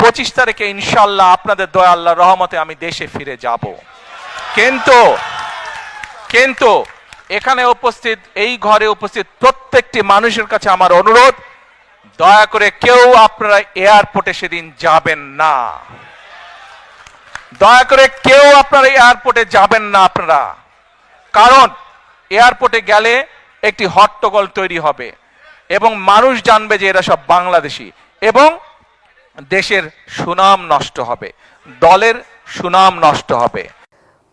25 তারিখে ইনশাআল্লাহ আপনাদের দয়া আল্লাহর রহমতে আমি দেশে ফিরে যাব। কিন্তু এখানে উপস্থিত, এই ঘরে উপস্থিত প্রত্যেকটি মানুষের কাছে আমার অনুরোধ, দয়া করে কেউ আপনারা এয়ারপোর্টে সেদিন যাবেন না। দয়া করে কেউ আপনারা এয়ারপোর্টে যাবেন না আপনারা, কারণ এয়ারপোর্টে গেলে একটি হট্টগোল তৈরি হবে এবং মানুষ জানবে যে এরা সব বাংলাদেশি, এবং দেশের সুনাম নষ্ট হবে, দলের সুনাম নষ্ট হবে।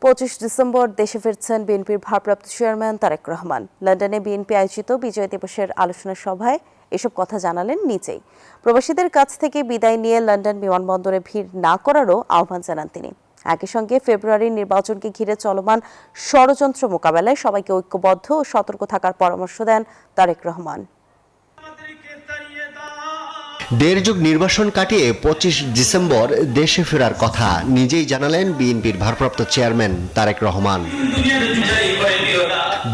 25 ডিসেম্বর দেশে ফিরছেন বিএনপির ভারপ্রাপ্ত চেয়ারম্যান তারেক রহমান। লন্ডনে বিএনপি আয়োজিত বিজয় দিবসের আলোচনা সভায় এসব কথা জানালেন নিজেই। প্রবাসীদের কাছ থেকে বিদায় নিয়ে লন্ডন বিমানবন্দরে ভিড় না করারও আহ্বান জানান তিনি। একই সঙ্গে ফেব্রুয়ারির নির্বাচনকে ঘিরে চলমান ষড়যন্ত্র মোকাবেলায় সবাইকে ঐক্যবদ্ধ ও সতর্ক থাকার পরামর্শ দেন তারেক রহমান। দেড় যুগ নির্বাসন কাটিয়ে 25 ডিসেম্বর দেশে ফেরার কথা নিজেই জানালেন বিএনপির ভারপ্রাপ্ত চেয়ারম্যান তারেক রহমান।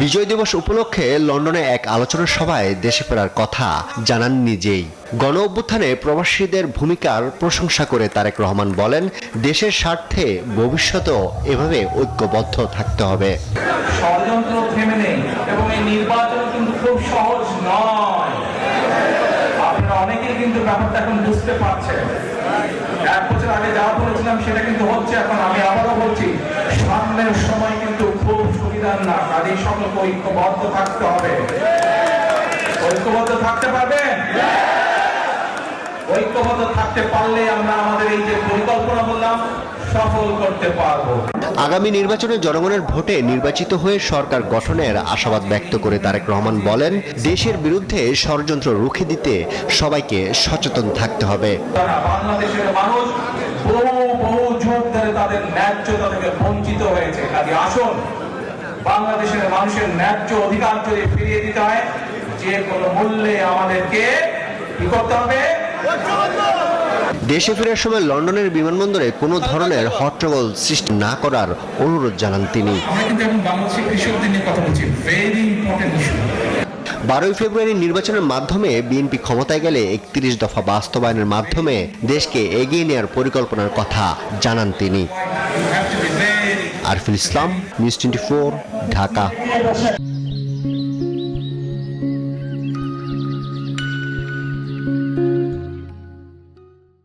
বিজয় দিবস উপলক্ষে লন্ডনে এক আলোচনা সভায় দেশে ফেরার কথা জানান নিজেই। গণ অভ্যুত্থানে প্রবাসীদের ভূমিকার প্রশংসা করে তারেক রহমান বলেন, দেশের স্বার্থে ভবিষ্যতেও এভাবে ঐক্যবদ্ধ থাকতে হবে। ষড়যন্ত্র থেমে নেই এবং এই নির্বাচন কিন্তু খুব সহজ নয়। আপনারা অনেকেই কিন্তু ব্যাপারটা এখন বুঝতে পারছেন। 1 বছর আগে যা বলেছিলাম সেটা কিন্তু হচ্ছে। এখন আমি আবারও বলছি, সামনের সময় কিন্তু খুব সুবিধার না। কাজেই সকলকে ঐক্যবদ্ধ থাকতে হবে। ঐক্যবদ্ধ থাকতে পারবেন? ঐক্যবদ্ধ থাকতে পারলে আমরা আমাদের এই যে পরিকল্পনা বললাম সফল করতে পারবো। আগামী নির্বাচনে জনগণের ভোটে নির্বাচিত হয়ে সরকার গঠনের আশাবাদ ব্যক্ত করে তারেক রহমান বলেন, দেশের বিরুদ্ধে ষড়যন্ত্র রুখে দিতে সবাইকে সচেতন থাকতে হবে। বাংলাদেশের মানুষ বহু যুগ ধরে তাদের ন্যায্যতা থেকে বঞ্চিত হয়েছে। কাজে আসুন, বাংলাদেশের মানুষের ন্যায্য অধিকার যদি ফিরিয়ে দিতে হয়, যে কোনো মূল্যে আমাদেরকে কি করতে হবে? দেশে ফেরার সময় লন্ডনের বিমানবন্দরে কোনো ধরনের হট্টগোল সৃষ্টি না করার অনুরোধ জানান তিনি। 12 ফেব্রুয়ারি নির্বাচনের মাধ্যমে বিএনপি ক্ষমতায় গেলে 31 দফা বাস্তবায়নের মাধ্যমে দেশকে এগিয়ে নেওয়ার পরিকল্পনার কথা জানান তিনি। আরফিল ইসলাম, নিউজ 24, ঢাকা।